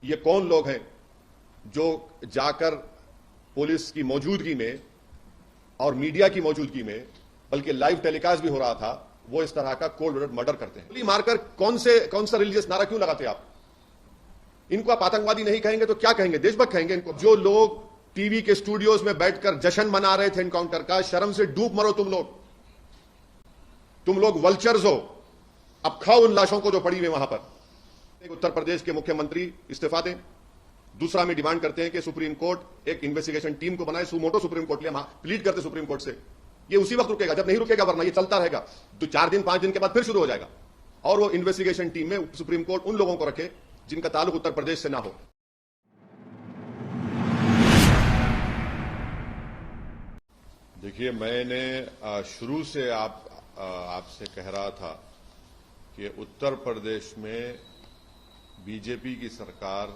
ये कौन लोग हैं जो जाकर पुलिस की मौजूदगी में और मीडिया की मौजूदगी में, बल्कि लाइव टेलीकास्ट भी हो रहा था, वो इस तरह का कोल्ड ब्लडेड मर्डर करते हैं। गोली मारकर कौन सा रिलीजियस नारा क्यों लगाते आप? इनको आप आतंकवादी नहीं कहेंगे तो क्या कहेंगे? देशभक्त कहेंगे इनको। जो लोग टीवी के स्टूडियोज में बैठकर जश्न मना रहे थे एनकाउंटर का, शर्म से डूब मरो तुम लोग वल्चर्स हो। अब खाओ उन लाशों को जो पड़ी हुई वहां पर। उत्तर प्रदेश के मुख्यमंत्री इस्तीफा दें। दूसरा में डिमांड करते हैं कि सुप्रीम कोर्ट एक इन्वेस्टिगेशन टीम को बनाए, सुमोटो सुप्रीम कोर्ट ले, प्लीड करते सुप्रीम कोर्ट से। ये उसी वक्त रुकेगा जब नहीं रुकेगा, वरना ये चलता रहेगा। तो 4 दिन 5 दिन के बाद फिर शुरू हो जाएगा। और वो इन्वेस्टिगेशन टीम में सुप्रीम कोर्ट उन लोगों को रखे जिनका ताल्लुक उत्तर प्रदेश से ना हो। देखिए, मैंने शुरू से आपसे कह रहा था कि उत्तर प्रदेश में बीजेपी की सरकार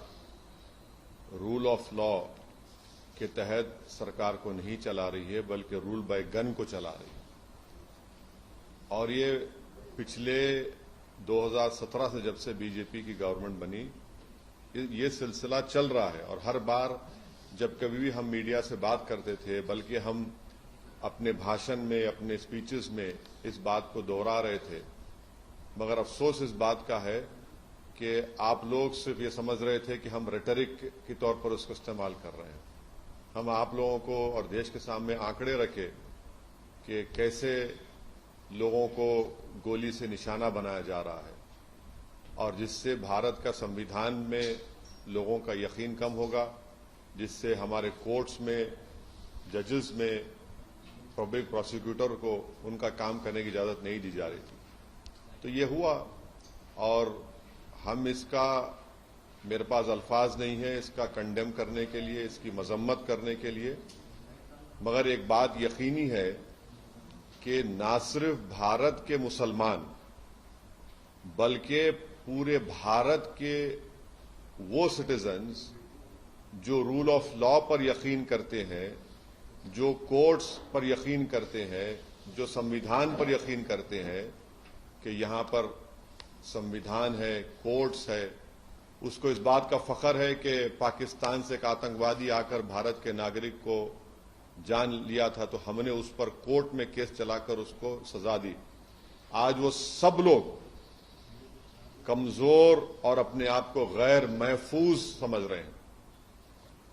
रूल ऑफ लॉ के तहत सरकार को नहीं चला रही है, बल्कि रूल बाय गन को चला रही है। और ये पिछले 2017 से जब से बीजेपी की गवर्नमेंट बनी, ये सिलसिला चल रहा है। और हर बार जब कभी भी हम मीडिया से बात करते थे, बल्कि हम अपने भाषण में, अपने स्पीचेस में इस बात को दोहरा रहे थे। मगर अफसोस इस बात का है कि आप लोग सिर्फ ये समझ रहे थे कि हम रेटरिक के तौर पर उसको इस्तेमाल कर रहे हैं। हम आप लोगों को और देश के सामने आंकड़े रखे कि कैसे लोगों को गोली से निशाना बनाया जा रहा है, और जिससे भारत का संविधान में लोगों का यकीन कम होगा, जिससे हमारे कोर्ट्स में, जजेस में, पब्लिक प्रोसिक्यूटर को उनका काम करने की इजाजत नहीं दी जा रही थी। तो ये हुआ, और हम इसका, मेरे पास अल्फाज नहीं है इसका कंडेम करने के लिए, इसकी मजम्मत करने के लिए। मगर एक बात यकीनी है कि ना सिर्फ भारत के मुसलमान, बल्कि पूरे भारत के वो सिटीजन्स जो रूल ऑफ लॉ पर यकीन करते हैं, जो कोर्ट्स पर यकीन करते हैं, जो संविधान पर यकीन करते हैं कि यहां पर संविधान है, कोर्ट्स है, उसको इस बात का फख्र है कि पाकिस्तान से एक आतंकवादी आकर भारत के नागरिक को जान लिया था, तो हमने उस पर कोर्ट में केस चलाकर उसको सजा दी। आज वो सब लोग कमजोर और अपने आप को गैर महफूज समझ रहे हैं।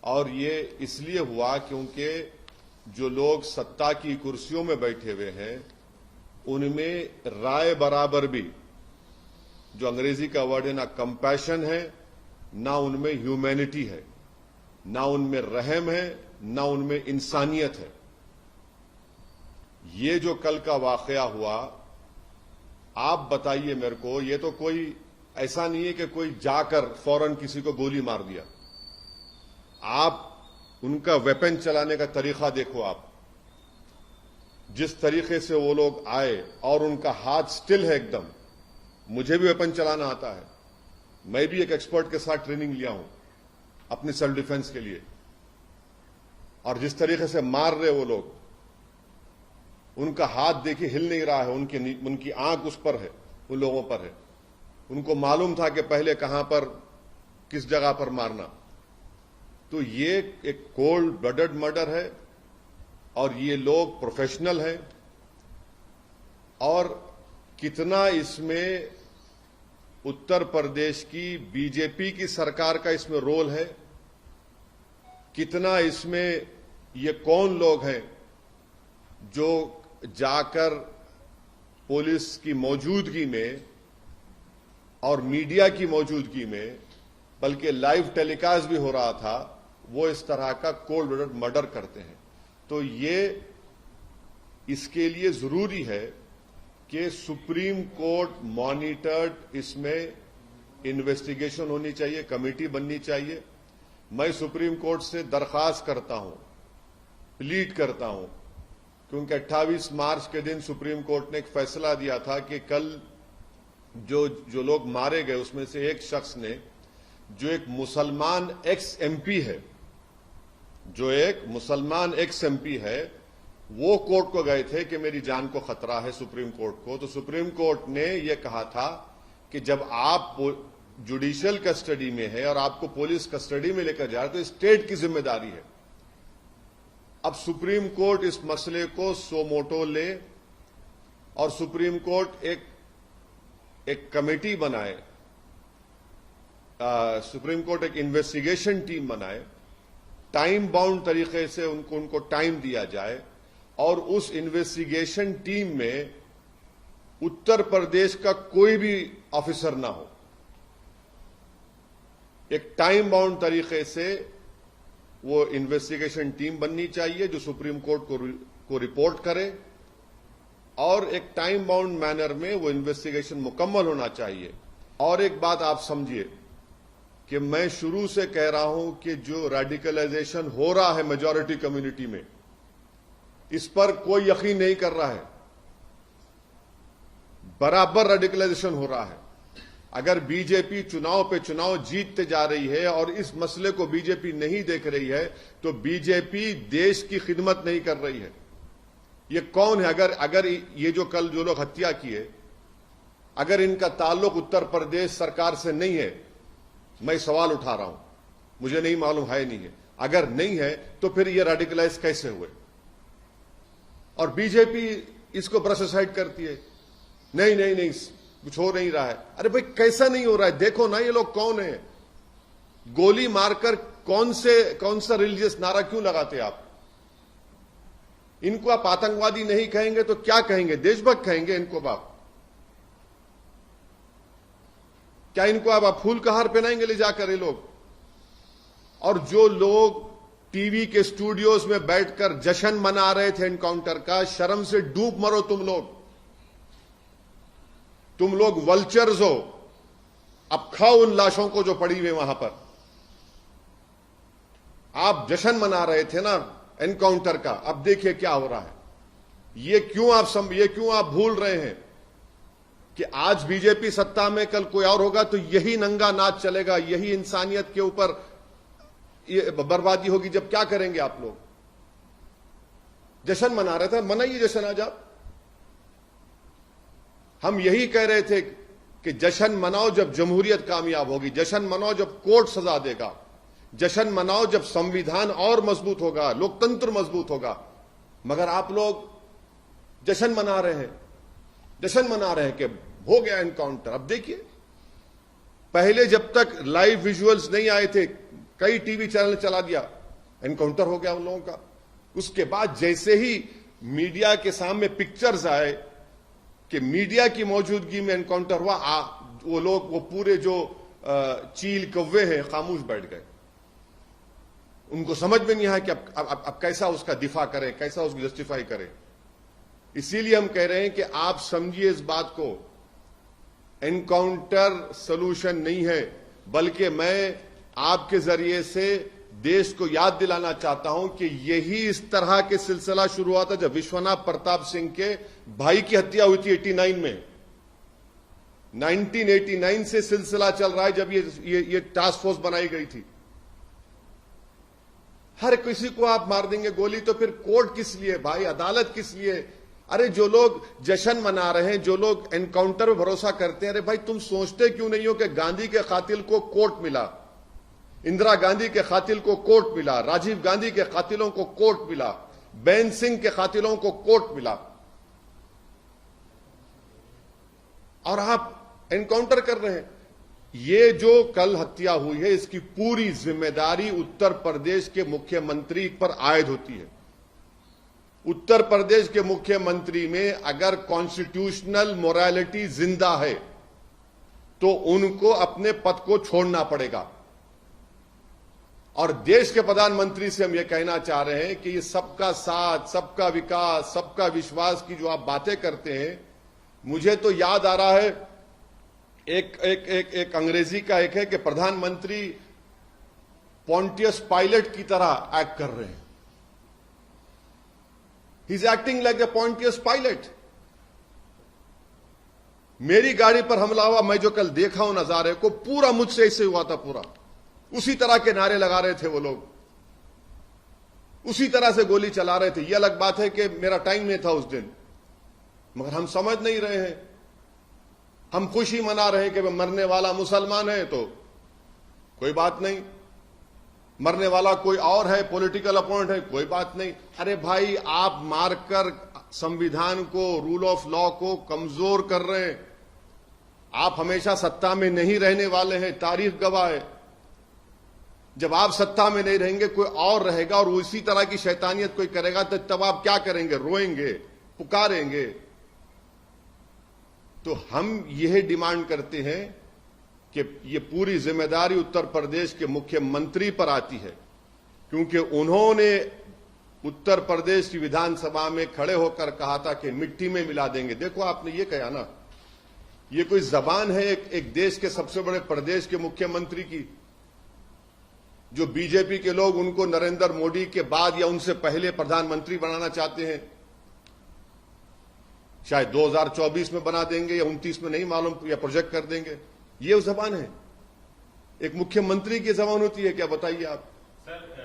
और ये इसलिए हुआ क्योंकि जो लोग सत्ता की कुर्सियों में बैठे हुए हैं, उनमें राय बराबर भी, जो अंग्रेजी का वर्ड है, ना कंपैशन है, ना उनमें ह्यूमैनिटी है, ना उनमें रहम है, ना उनमें इंसानियत है। ये जो कल का वाकया हुआ, आप बताइए मेरे को, ये तो कोई ऐसा नहीं है कि कोई जाकर फौरन किसी को गोली मार दिया। आप उनका वेपन चलाने का तरीका देखो। आप जिस तरीके से वो लोग आए, और उनका हाथ स्टिल है एकदम। मुझे भी वेपन चलाना आता है, मैं भी एक एक्सपर्ट के साथ ट्रेनिंग लिया हूं अपनी सेल्फ डिफेंस के लिए। और जिस तरीके से मार रहे वो लोग, उनका हाथ देखिए हिल नहीं रहा है, उनकी आंख उस पर है, उन लोगों पर है। उनको मालूम था कि पहले कहां पर, किस जगह पर मारना। तो ये एक कोल्ड ब्लडेड मर्डर है, और ये लोग प्रोफेशनल हैं। और कितना इसमें उत्तर प्रदेश की बीजेपी की सरकार का इसमें रोल है, कितना इसमें ये कौन लोग हैं जो जाकर पुलिस की मौजूदगी में और मीडिया की मौजूदगी में, बल्कि लाइव टेलीकास्ट भी हो रहा था, वो इस तरह का कोल्ड ब्लडेड मर्डर करते हैं। तो ये इसके लिए जरूरी है कि सुप्रीम कोर्ट मॉनिटर्ड इसमें इन्वेस्टिगेशन होनी चाहिए, कमेटी बननी चाहिए। मैं सुप्रीम कोर्ट से दरख्वास्त करता हूं, प्लीड करता हूं, क्योंकि 28 मार्च के दिन सुप्रीम कोर्ट ने एक फैसला दिया था कि कल जो लोग मारे गए, उसमें से एक शख्स ने, जो एक मुसलमान एक्स एमपी है, वो कोर्ट को गए थे कि मेरी जान को खतरा है, सुप्रीम कोर्ट को। तो सुप्रीम कोर्ट ने यह कहा था कि जब आप जुडिशियल कस्टडी में है और आपको पुलिस कस्टडी में लेकर जा रहा है तो स्टेट की जिम्मेदारी है। अब सुप्रीम कोर्ट इस मसले को सो मोटो ले और सुप्रीम कोर्ट एक कमेटी बनाए, सुप्रीम कोर्ट एक इन्वेस्टिगेशन टीम बनाए, टाइम बाउंड तरीके से उनको टाइम दिया जाए और उस इन्वेस्टिगेशन टीम में उत्तर प्रदेश का कोई भी ऑफिसर ना हो। एक टाइम बाउंड तरीके से वो इन्वेस्टिगेशन टीम बननी चाहिए जो सुप्रीम कोर्ट को रिपोर्ट करे और एक टाइम बाउंड मैनर में वो इन्वेस्टिगेशन मुकम्मल होना चाहिए। और एक बात आप समझिए कि मैं शुरू से कह रहा हूं कि जो रेडिकलाइजेशन हो रहा है मेजॉरिटी कम्युनिटी में, इस पर कोई यकीन नहीं कर रहा है। बराबर रेडिकलाइजेशन हो रहा है। अगर बीजेपी चुनाव पे चुनाव जीतते जा रही है और इस मसले को बीजेपी नहीं देख रही है तो बीजेपी देश की खिदमत नहीं कर रही है। ये कौन है? अगर ये जो कल जो लोग हत्या किए, अगर इनका ताल्लुक उत्तर प्रदेश सरकार से नहीं है, मैं सवाल उठा रहा हूं, मुझे नहीं मालूम है नहीं है, अगर नहीं है तो फिर ये रेडिकलाइज कैसे हुए? और बीजेपी इसको ब्रश असाइड करती है, नहीं नहीं नहीं कुछ हो नहीं रहा है। अरे भाई कैसा नहीं हो रहा है? देखो ना ये लोग कौन है। गोली मारकर कौन सा रिलीजियस नारा क्यों लगाते आप? इनको आप आतंकवादी नहीं कहेंगे तो क्या कहेंगे? देशभक्त कहेंगे इनको आप? क्या इनको आप फूल का हार पहनाएंगे ले जाकर ये लोग? और जो लोग टीवी के स्टूडियोज में बैठकर जश्न मना रहे थे एनकाउंटर का, शर्म से डूब मरो तुम लोग वल्चर्स हो। अब खाओ उन लाशों को जो पड़ी हुई वहां पर। आप जश्न मना रहे थे ना एनकाउंटर का, अब देखिए क्या हो रहा है। ये क्यों आप भूल रहे हैं कि आज बीजेपी सत्ता में, कल कोई और होगा तो यही नंगा नाच चलेगा, यही इंसानियत के ऊपर ये बर्बादी होगी। जब क्या करेंगे आप लोग? जश्न मना रहे थे, मनाइए जश्न आज आप। हम यही कह रहे थे कि जश्न मनाओ जब जमहूरियत कामयाब होगी, जश्न मनाओ जब कोर्ट सजा देगा, जश्न मनाओ जब संविधान और मजबूत होगा, लोकतंत्र मजबूत होगा। मगर आप लोग जश्न मना रहे हैं कि हो गया एनकाउंटर। अब देखिए, पहले जब तक लाइव विजुअल्स नहीं आए थे, कई टीवी चैनल चला दिया, एनकाउंटर हो गया उन लोगों का। उसके बाद जैसे ही मीडिया के सामने पिक्चर्स आए कि मीडिया की मौजूदगी में एनकाउंटर हुआ, वो लोग, वो पूरे जो चील कौवे हैं, खामोश बैठ गए। उनको समझ में नहीं आया कि अब कैसा उसका दिफा करें, कैसा उसको जस्टिफाई करें। इसीलिए हम कह रहे हैं कि आप समझिए इस बात को, एनकाउंटर सलूशन नहीं है, बल्कि मैं आपके जरिए से देश को याद दिलाना चाहता हूं कि यही इस तरह के सिलसिला शुरू हुआ था जब विश्वनाथ प्रताप सिंह के भाई की हत्या हुई थी 89 में। 1989 से सिलसिला चल रहा है जब ये टास्क फोर्स बनाई गई थी। हर किसी को आप मार देंगे गोली तो फिर कोर्ट किस लिए भाई? अदालत किस लिए? अरे जो लोग जश्न मना रहे हैं, जो लोग एनकाउंटर में भरोसा करते हैं, अरे भाई तुम सोचते क्यों नहीं हो कि गांधी के कातिल को कोर्ट मिला, इंदिरा गांधी के कातिल को कोर्ट मिला, राजीव गांधी के कातिलों को कोर्ट मिला, बेन सिंह के कातिलों को कोर्ट मिला, और आप एनकाउंटर कर रहे हैं। ये जो कल हत्या हुई है इसकी पूरी जिम्मेदारी उत्तर प्रदेश के मुख्यमंत्री पर आयद होती है। उत्तर प्रदेश के मुख्यमंत्री में अगर कॉन्स्टिट्यूशनल मोरालिटी जिंदा है तो उनको अपने पद को छोड़ना पड़ेगा। और देश के प्रधानमंत्री से हम ये कहना चाह रहे हैं कि ये सबका साथ, सबका विकास, सबका विश्वास की जो आप बातें करते हैं, मुझे तो याद आ रहा है एक अंग्रेजी का एक है कि प्रधानमंत्री पॉन्टियस पायलट की तरह एक्ट कर रहे हैं। He is acting like a Pontius Pilate. मेरी गाड़ी पर हमला हुआ, मैं जो कल देखा हूं नजारे को, पूरा मुझसे ऐसे हुआ था, पूरा उसी तरह के नारे लगा रहे थे वो लोग, उसी तरह से गोली चला रहे थे। यह अलग बात है कि मेरा टाइम नहीं था उस दिन, मगर हम समझ नहीं रहे हैं हम खुशी मना रहे हैं कि मरने वाला मुसलमान है तो कोई बात नहीं, मरने वाला कोई और है, पॉलिटिकल अपोनेंट है, कोई बात नहीं। अरे भाई, आप मारकर संविधान को, रूल ऑफ लॉ को कमजोर कर रहे हैं। आप हमेशा सत्ता में नहीं रहने वाले हैं, तारीख गवाह है। जब आप सत्ता में नहीं रहेंगे, कोई और रहेगा और उसी तरह की शैतानियत कोई करेगा, तो तब आप क्या करेंगे? रोएंगे, पुकारेंगे। तो हम यह डिमांड करते हैं कि ये पूरी जिम्मेदारी उत्तर प्रदेश के मुख्यमंत्री पर आती है, क्योंकि उन्होंने उत्तर प्रदेश की विधानसभा में खड़े होकर कहा था कि मिट्टी में मिला देंगे। देखो, आपने ये कहा ना, ये कोई जबान है एक देश के सबसे बड़े प्रदेश के मुख्यमंत्री की, जो बीजेपी के लोग उनको नरेंद्र मोदी के बाद या उनसे पहले प्रधानमंत्री बनाना चाहते हैं। शायद 2024 में बना देंगे या 29 में, नहीं मालूम, या प्रोजेक्ट कर देंगे। ये जबान है, एक मुख्यमंत्री की जबान होती है क्या? बताइए आप।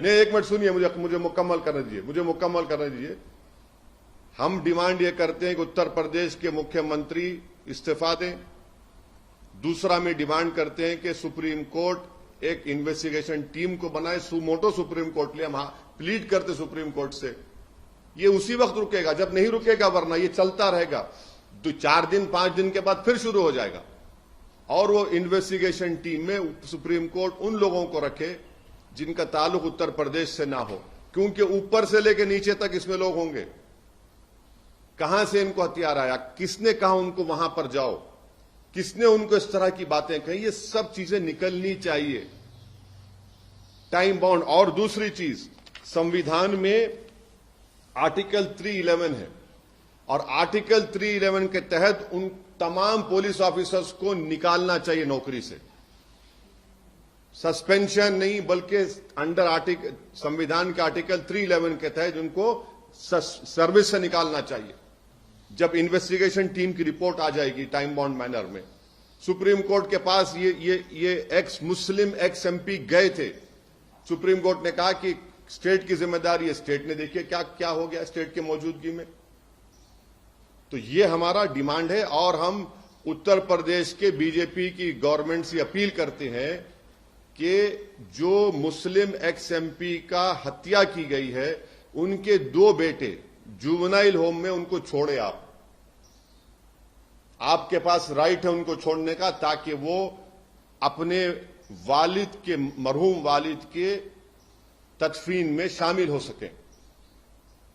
नहीं, एक मिनट सुनिए, मुझे मुकम्मल करने दीजिए। हम डिमांड ये करते हैं कि उत्तर प्रदेश के मुख्यमंत्री इस्तीफा दें। दूसरा में डिमांड करते हैं कि सुप्रीम कोर्ट एक इन्वेस्टिगेशन टीम को बनाए, सुमोटो सुप्रीम कोर्ट ले। हम प्लीड करते सुप्रीम कोर्ट से। ये उसी वक्त रुकेगा जब नहीं रुकेगा, वरना ये चलता रहेगा। 4 दिन 5 दिन के बाद फिर शुरू हो जाएगा। और वो इन्वेस्टिगेशन टीम में सुप्रीम कोर्ट उन लोगों को रखे जिनका ताल्लुक उत्तर प्रदेश से ना हो, क्योंकि ऊपर से लेकर नीचे तक इसमें लोग होंगे। कहां से इनको हथियार आया, किसने कहा उनको वहां पर जाओ, किसने उनको इस तरह की बातें कही, ये सब चीजें निकलनी चाहिए, टाइम बाउंड। और दूसरी चीज, संविधान में आर्टिकल 311 है और आर्टिकल 311 के तहत उन तमाम पुलिस ऑफिसर्स को निकालना चाहिए नौकरी से। सस्पेंशन नहीं, बल्कि अंडर संविधान के आर्टिकल 311 के तहत उनको सर्विस से निकालना चाहिए। जब इन्वेस्टिगेशन टीम की रिपोर्ट आ जाएगी टाइम बाउंड मैनर में, सुप्रीम कोर्ट के पास ये एक्स मुस्लिम एक्स एमपी गए थे। सुप्रीम कोर्ट ने कहा कि स्टेट की जिम्मेदारी है, स्टेट ने देखिए क्या क्या हो गया स्टेट की मौजूदगी में। तो ये हमारा डिमांड है और हम उत्तर प्रदेश के बीजेपी की गवर्नमेंट से अपील करते हैं कि जो मुस्लिम एक्स एमपी का हत्या की गई है, उनके 2 बेटे जुवेनाइल होम में, उनको छोड़े आप। आपके पास राइट है उनको छोड़ने का, ताकि वो अपने वालिद के, मरहूम वालिद के तदफीन में शामिल हो सके।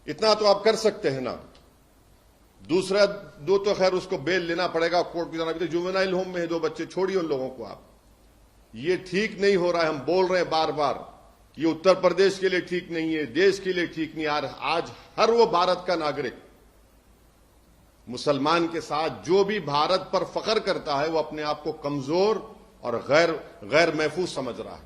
इतना तो आप कर सकते हैं ना। दूसरा 2 तो खैर उसको बेल लेना पड़ेगा कोर्ट की तरफ। जुवेनाइल होम में है 2 बच्चे, छोड़िए उन लोगों को आप। ये ठीक नहीं हो रहा है, हम बोल रहे हैं बार बार, ये उत्तर प्रदेश के लिए ठीक नहीं है, देश के लिए ठीक नहीं। आज हर वो भारत का नागरिक मुसलमान के साथ जो भी भारत पर फख्र करता है, वो अपने आप को कमजोर और गैर महफूज समझ रहा है।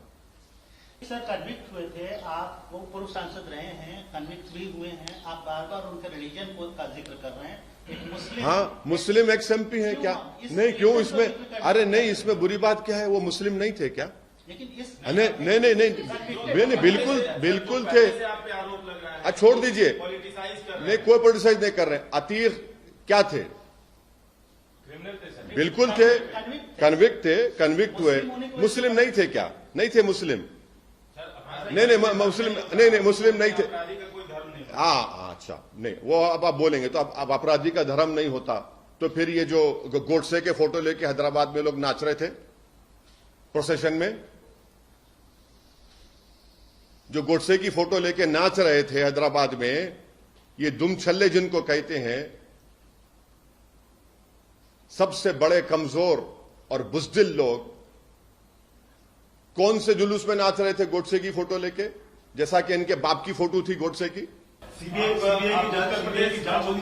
सर, कन्विक्ट हुए थे आप, वो पूर्व सांसद रहे हैं, कन्विक्ट भी हुए हैं, आप बार बार उनके रिलीजन का जिक्र कर रहे हैं। एक मुस्लिम, हाँ, मुस्लिम एक्स एमपी है क्या? नहीं, क्यों इसमें? अरे नहीं, इसमें बुरी बात क्या है? वो मुस्लिम नहीं थे क्या? लेकिन इस नहीं, बिल्कुल थे। छोड़ दीजिए, नहीं, कोई पोलिटिसाइज नहीं कर रहे। अतीक क्या थे? बिल्कुल थे, कन्विक्ट हुए। मुस्लिम नहीं थे क्या? नहीं थे मुस्लिम। नहीं, मुस्लिम नहीं थे। हाँ, अच्छा, नहीं, वो अब आप बोलेंगे तो अब अपराधी का धर्म नहीं होता तो फिर ये जो गोडसे के फोटो लेके हैदराबाद में लोग नाच रहे थे प्रोसेशन में, जो गोडसे की फोटो लेके नाच रहे थे हैदराबाद में, ये दुम छल्ले जिनको कहते हैं, सबसे बड़े कमजोर और बुज़दिल लोग, कौन से जुलूस में नाच रहे थे गोडसे की फोटो लेके, जैसा कि इनके बाप की फोटो थी गोडसे की। सीबीआई की जांच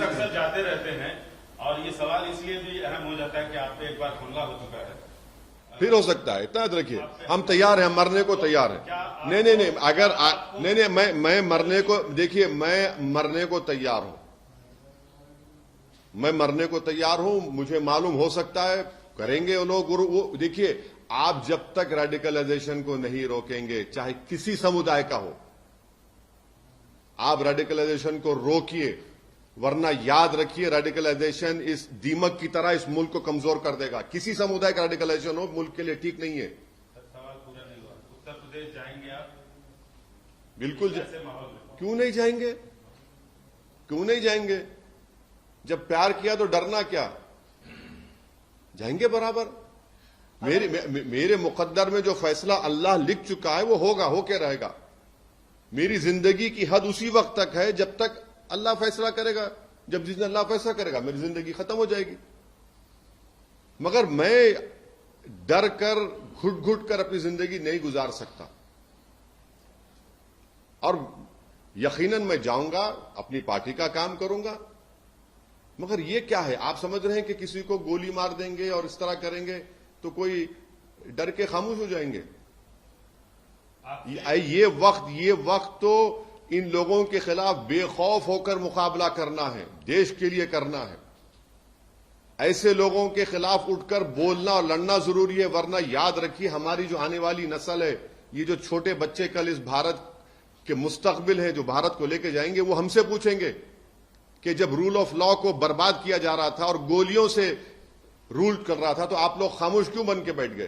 अक्सर जाते रहते हैं और ये सवाल इसलिए भी अहम हो जाता है कि आप पे एक बार हमला हो चुका है, फिर हो सकता है। इतना याद रखिए, हम तैयार हैं, हम मरने को तैयार हैं। नहीं, अगर नहीं, मैं मरने को, देखिए, मैं मरने को तैयार हूं, मैं मरने को तैयार हूं। मुझे मालूम हो सकता है करेंगे वो लोग। वो देखिए, आप जब तक रेडिकलाइजेशन को नहीं रोकेंगे, चाहे किसी समुदाय का हो, आप रेडिकलाइजेशन को रोकिए, वरना याद रखिए रेडिकलाइजेशन इस दीमक की तरह इस मुल्क को कमजोर कर देगा। किसी समुदाय का रेडिकलाइजेशन हो मुल्क के लिए ठीक नहीं है। सवाल पूरा नहीं हुआ। उत्तर प्रदेश जाएंगे आप? बिल्कुल ऐसे माहौल में क्यों नहीं जाएंगे? क्यों नहीं जाएंगे? जब प्यार किया तो डरना क्या? जाएंगे बराबर। मेरे मुकद्दर में जो फैसला अल्लाह लिख चुका है वो होगा, होके रहेगा। मेरी जिंदगी की हद उसी वक्त तक है जब तक अल्लाह फैसला करेगा। जब जिस दिन अल्लाह फैसला करेगा मेरी जिंदगी खत्म हो जाएगी। मगर मैं डर कर घुट घुट कर अपनी जिंदगी नहीं गुजार सकता। और यकीनन मैं जाऊंगा, अपनी पार्टी का काम करूंगा। मगर ये क्या है? आप समझ रहे हैं कि किसी को गोली मार देंगे और इस तरह करेंगे तो कोई डर के खामोश हो जाएंगे? ये वक्त तो इन लोगों के खिलाफ बेखौफ होकर मुकाबला करना है, देश के लिए करना है। ऐसे लोगों के खिलाफ उठकर बोलना और लड़ना जरूरी है। वरना याद रखिए, हमारी जो आने वाली नस्ल है, ये जो छोटे बच्चे कल इस भारत के मुस्तकबिल है, जो भारत को लेके जाएंगे, वो हमसे पूछेंगे कि जब रूल ऑफ लॉ को बर्बाद किया जा रहा था और गोलियों से रूल कर रहा था तो आप लोग खामोश क्यों बन के बैठ गए?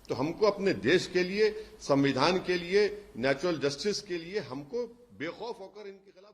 तो हमको अपने देश के लिए, संविधान के लिए, नेचुरल जस्टिस के लिए हमको बेखौफ होकर इनके खिलाफ